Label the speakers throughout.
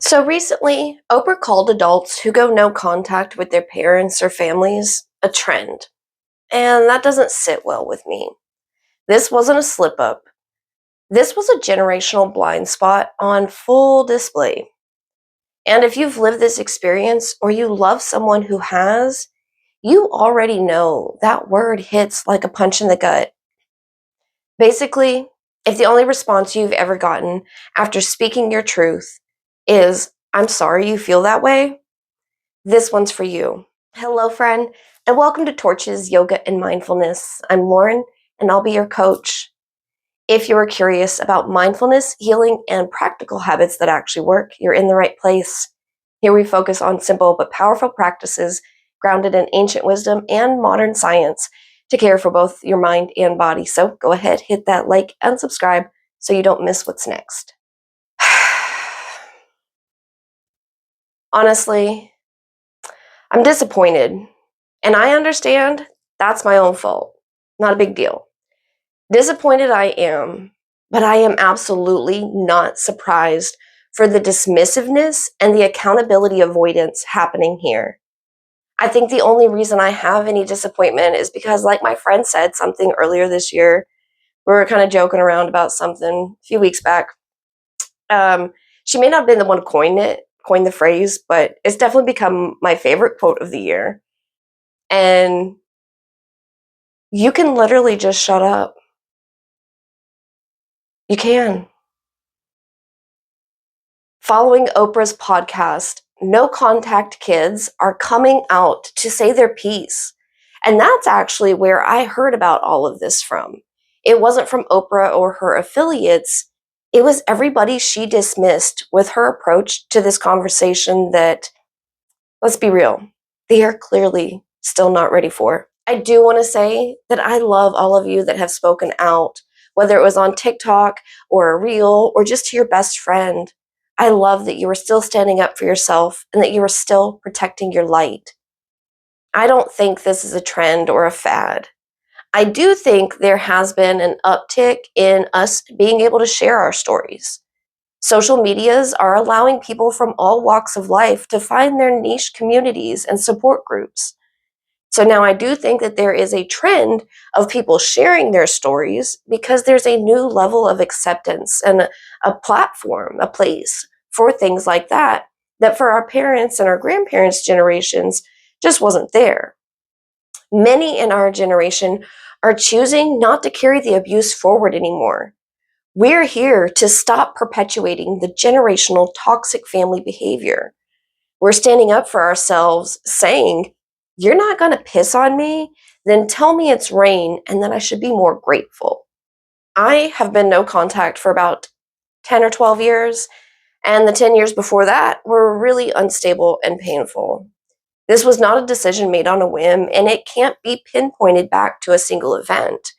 Speaker 1: So recently, Oprah called adults who go no contact with their parents or families a trend. And that doesn't sit well with me. This wasn't a slip up. This was a generational blind spot on full display. And if you've lived this experience or you love someone who has, you already know that word hits like a punch in the gut. Basically, if the only response you've ever gotten after speaking your truth is, "I'm sorry you feel that way," this one's for you. Hello, friend, and welcome to Torches, Yoga, and Mindfulness. I'm Lauren, and I'll be your coach. If you're curious about mindfulness, healing, and practical habits that actually work, you're in the right place. Here we focus on simple but powerful practices grounded in ancient wisdom and modern science to care for both your mind and body. So go ahead, hit that like and subscribe so you don't miss what's next. Honestly, I'm disappointed, and I understand that's my own fault. Not a big deal. Disappointed I am, but I am absolutely not surprised for the dismissiveness and the accountability avoidance happening here. I think the only reason I have any disappointment is because, like my friend said something earlier this year, we were kind of joking around about something a few weeks back. She may not have been the one coined the phrase, but it's definitely become my favorite quote of the year. And you can literally just shut up. You can. Following Oprah's podcast, no contact kids are coming out to say their piece. And that's actually where I heard about all of this from. It wasn't from Oprah or her affiliates. It was everybody she dismissed with her approach to this conversation that, let's be real, they are clearly still not ready for. I do want to say that I love all of you that have spoken out, whether it was on TikTok or a reel or just to your best friend. I love that you are still standing up for yourself and that you are still protecting your light. I don't think this is a trend or a fad. I do think there has been an uptick in us being able to share our stories. Social medias are allowing people from all walks of life to find their niche communities and support groups. So now I do think that there is a trend of people sharing their stories because there's a new level of acceptance and a platform, a place for things like that, that for our parents and our grandparents' generations just wasn't there. Many in our generation are choosing not to carry the abuse forward anymore. We're here to stop perpetuating the generational toxic family behavior. We're standing up for ourselves, saying, "You're not going to piss on me? Then tell me it's rain, and then I should be more grateful." I have been no contact for about 10 or 12 years, and the 10 years before that were really unstable and painful. This was not a decision made on a whim, and it can't be pinpointed back to a single event.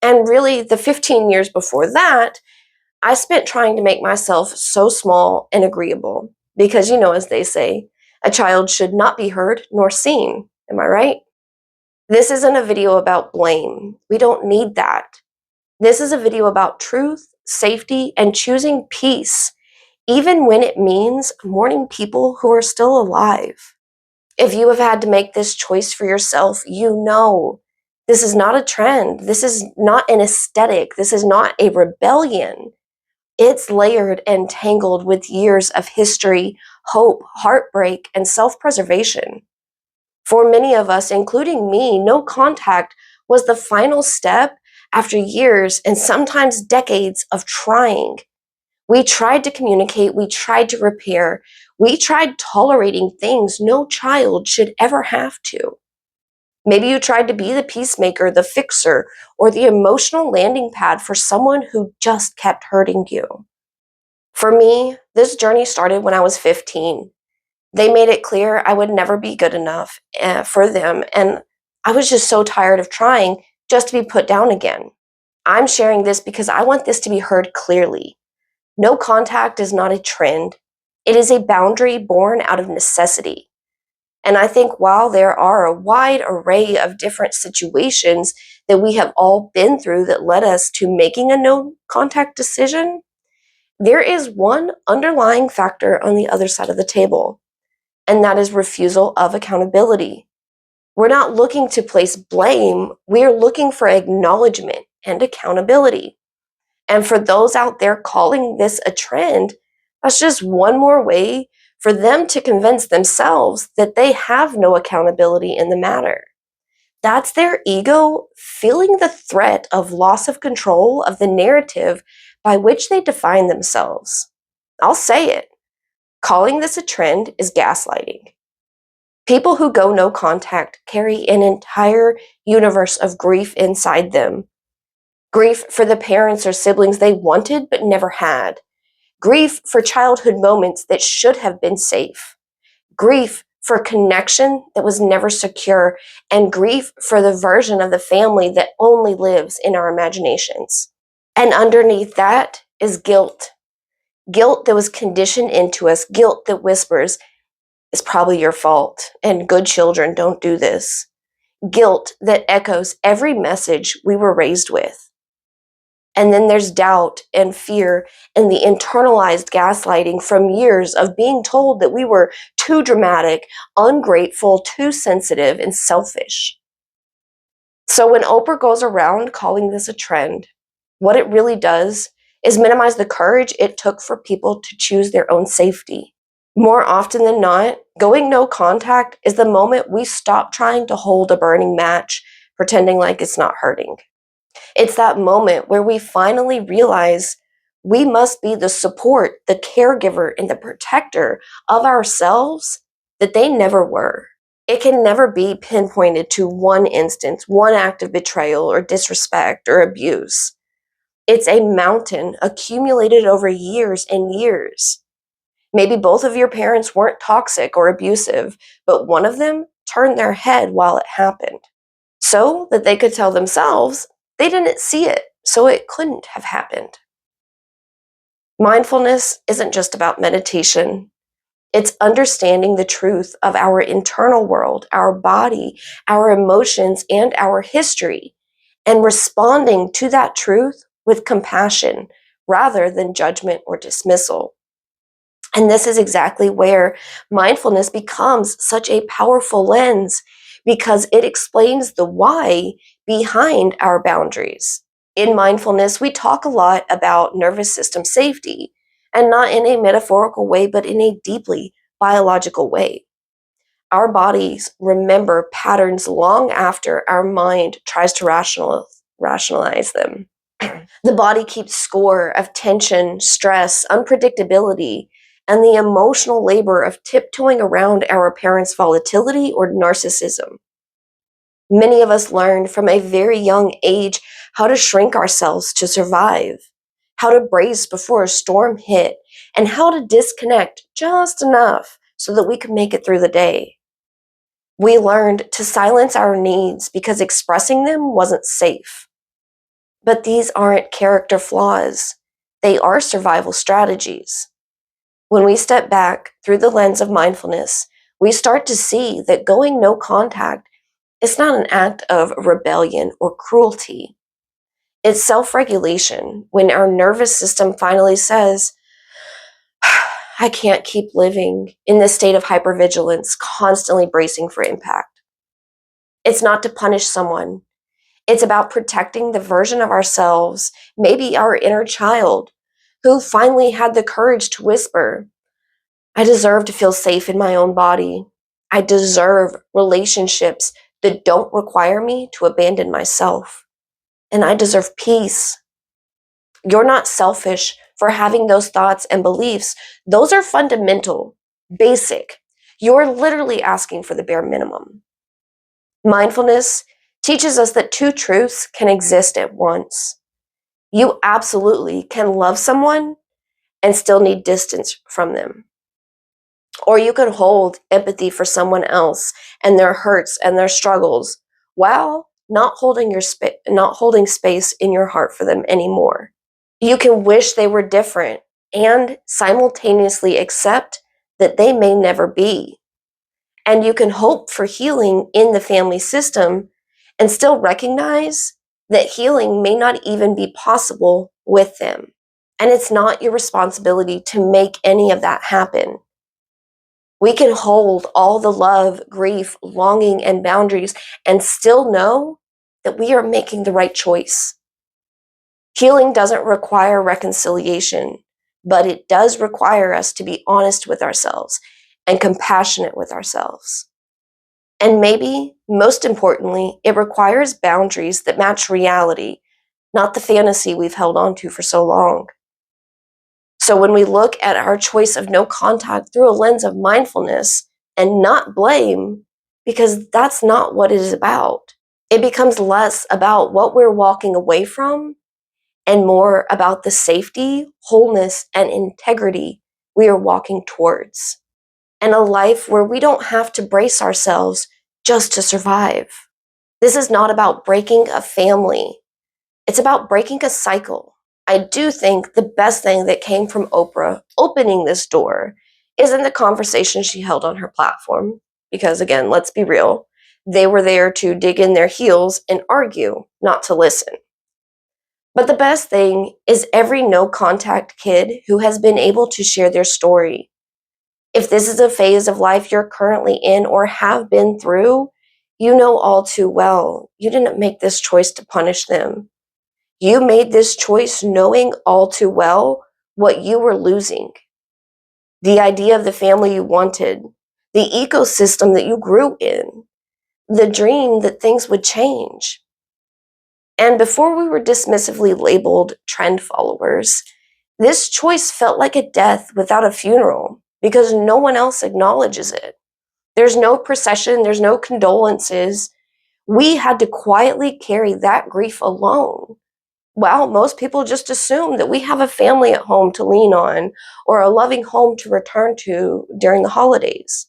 Speaker 1: And really, the 15 years before that, I spent trying to make myself so small and agreeable. Because, as they say, a child should not be heard nor seen. Am I right? This isn't a video about blame. We don't need that. This is a video about truth, safety, and choosing peace, even when it means mourning people who are still alive. If you have had to make this choice for yourself, you know this is not a trend. This is not an aesthetic. This is not a rebellion. It's layered and tangled with years of history, hope, heartbreak, and self preservation. For many of us, including me, no contact was the final step after years and sometimes decades of trying. We tried to communicate, we tried to repair, we tried tolerating things no child should ever have to. Maybe you tried to be the peacemaker, the fixer, or the emotional landing pad for someone who just kept hurting you. For me, this journey started when I was 15. They made it clear I would never be good enough for them, and I was just so tired of trying just to be put down again. I'm sharing this because I want this to be heard clearly. No contact is not a trend. It is a boundary born out of necessity. And I think while there are a wide array of different situations that we have all been through that led us to making a no contact decision, There is one underlying factor on the other side of the table, and that is refusal of accountability. We're not looking to place blame, we're looking for acknowledgement and accountability. And for those out there calling this a trend, that's just one more way for them to convince themselves that they have no accountability in the matter. That's their ego feeling the threat of loss of control of the narrative by which they define themselves. I'll say it. Calling this a trend is gaslighting. People who go no contact carry an entire universe of grief inside them. Grief for the parents or siblings they wanted but never had. Grief for childhood moments that should have been safe. Grief for connection that was never secure. And grief for the version of the family that only lives in our imaginations. And underneath that is guilt. Guilt that was conditioned into us. Guilt that whispers, "It's probably your fault, and good children don't do this." Guilt that echoes every message we were raised with. And then there's doubt and fear and the internalized gaslighting from years of being told that we were too dramatic, ungrateful, too sensitive, and selfish. So when Oprah goes around calling this a trend, what it really does is minimize the courage it took for people to choose their own safety. More often than not, going no contact is the moment we stop trying to hold a burning match, pretending like it's not hurting. It's that moment where we finally realize we must be the support, the caregiver, and the protector of ourselves that they never were. It can never be pinpointed to one instance, one act of betrayal or disrespect or abuse. It's a mountain accumulated over years and years. Maybe both of your parents weren't toxic or abusive, but one of them turned their head while it happened, so that they could tell themselves they didn't see it, so it couldn't have happened. Mindfulness isn't just about meditation. It's understanding the truth of our internal world, our body, our emotions, and our history, and responding to that truth with compassion rather than judgment or dismissal. And this is exactly where mindfulness becomes such a powerful lens, because it explains the why behind our boundaries. In mindfulness, we talk a lot about nervous system safety, and not in a metaphorical way, but in a deeply biological way. Our bodies remember patterns long after our mind tries to rationalize them. The body keeps score of tension, stress, unpredictability, and the emotional labor of tiptoeing around our parents' volatility or narcissism. Many of us learned from a very young age how to shrink ourselves to survive, how to brace before a storm hit, and how to disconnect just enough so that we could make it through the day. We learned to silence our needs because expressing them wasn't safe. But these aren't character flaws. They are survival strategies. When we step back through the lens of mindfulness, we start to see that going no contact is not an act of rebellion or cruelty. It's self-regulation when our nervous system finally says, "I can't keep living in this state of hypervigilance, constantly bracing for impact." It's not to punish someone. It's about protecting the version of ourselves, maybe our inner child, who finally had the courage to whisper, "I deserve to feel safe in my own body. I deserve relationships that don't require me to abandon myself. And I deserve peace." You're not selfish for having those thoughts and beliefs. Those are fundamental, basic. You're literally asking for the bare minimum. Mindfulness teaches us that two truths can exist at once. You absolutely can love someone and still need distance from them. Or you can hold empathy for someone else and their hurts and their struggles while not holding space in your heart for them anymore. You can wish they were different and simultaneously accept that they may never be. And you can hope for healing in the family system and still recognize that healing may not even be possible with them. And it's not your responsibility to make any of that happen. We can hold all the love, grief, longing, and boundaries and still know that we are making the right choice. Healing doesn't require reconciliation, but it does require us to be honest with ourselves and compassionate with ourselves. And maybe, most importantly, it requires boundaries that match reality, not the fantasy we've held on to for so long. So when we look at our choice of no contact through a lens of mindfulness and not blame, because that's not what it is about, it becomes less about what we're walking away from and more about the safety, wholeness, and integrity we are walking towards, and a life where we don't have to brace ourselves just to survive. This is not about breaking a family. It's about breaking a cycle. I do think the best thing that came from Oprah opening this door is in the conversation she held on her platform. Because again, let's be real, they were there to dig in their heels and argue, not to listen. But the best thing is every no contact kid who has been able to share their story. If this is a phase of life you're currently in or have been through, you know all too well, you didn't make this choice to punish them. You made this choice knowing all too well what you were losing. The idea of the family you wanted, the ecosystem that you grew in, the dream that things would change. And before we were dismissively labeled trend followers, this choice felt like a death without a funeral because no one else acknowledges it. There's no procession, there's no condolences. We had to quietly carry that grief alone. Well, most people just assume that we have a family at home to lean on or a loving home to return to during the holidays.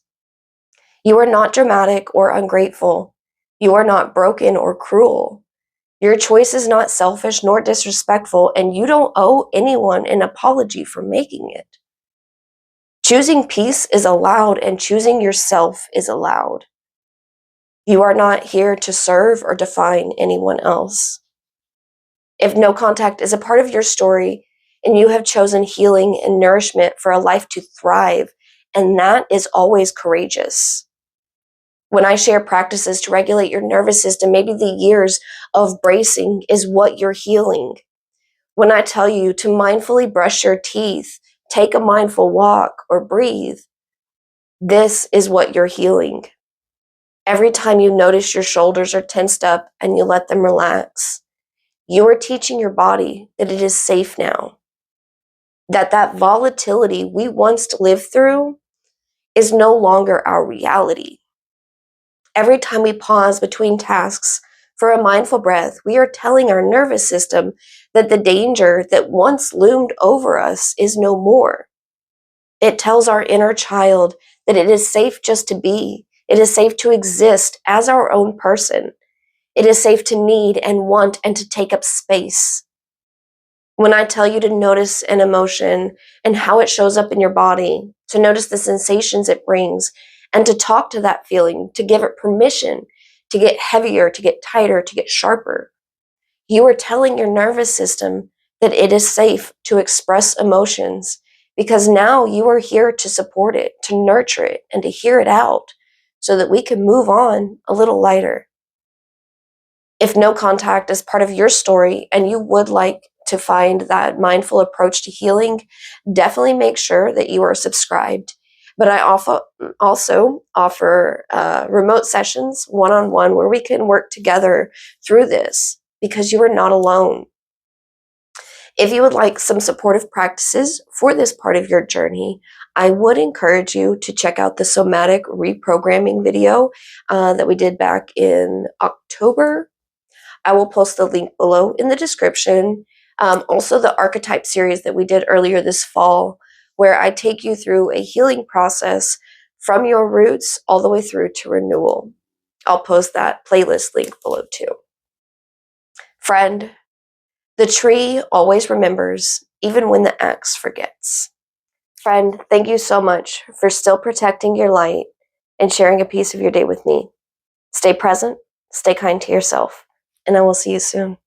Speaker 1: You are not dramatic or ungrateful. You are not broken or cruel. Your choice is not selfish nor disrespectful, and you don't owe anyone an apology for making it. Choosing peace is allowed, and choosing yourself is allowed. You are not here to serve or define anyone else. If no contact is a part of your story, and you have chosen healing and nourishment for a life to thrive, and that is always courageous. When I share practices to regulate your nervous system, maybe the years of bracing is what you're healing. When I tell you to mindfully brush your teeth, take a mindful walk, or breathe, this is what you're healing. Every time you notice your shoulders are tensed up and you let them relax, you are teaching your body that it is safe now. That volatility we once lived through is no longer our reality. Every time we pause between tasks for a mindful breath, we are telling our nervous system that the danger that once loomed over us is no more. It tells our inner child that it is safe just to be. It is safe to exist as our own person. It is safe to need and want and to take up space. When I tell you to notice an emotion and how it shows up in your body, to notice the sensations it brings, and to talk to that feeling, to give it permission to get heavier, to get tighter, to get sharper, you are telling your nervous system that it is safe to express emotions because now you are here to support it, to nurture it, and to hear it out so that we can move on a little lighter. If no contact is part of your story and you would like to find that mindful approach to healing, definitely make sure that you are subscribed. But I also offer remote sessions one-on-one where we can work together through this because you are not alone. If you would like some supportive practices for this part of your journey, I would encourage you to check out the somatic reprogramming video that we did back in October. I will post the link below in the description. Also, the archetype series that we did earlier this fall, where I take you through a healing process from your roots all the way through to renewal. I'll post that playlist link below too. Friend, the tree always remembers, even when the axe forgets. Friend, thank you so much for still protecting your light and sharing a piece of your day with me. Stay present, stay kind to yourself, and I will see you soon.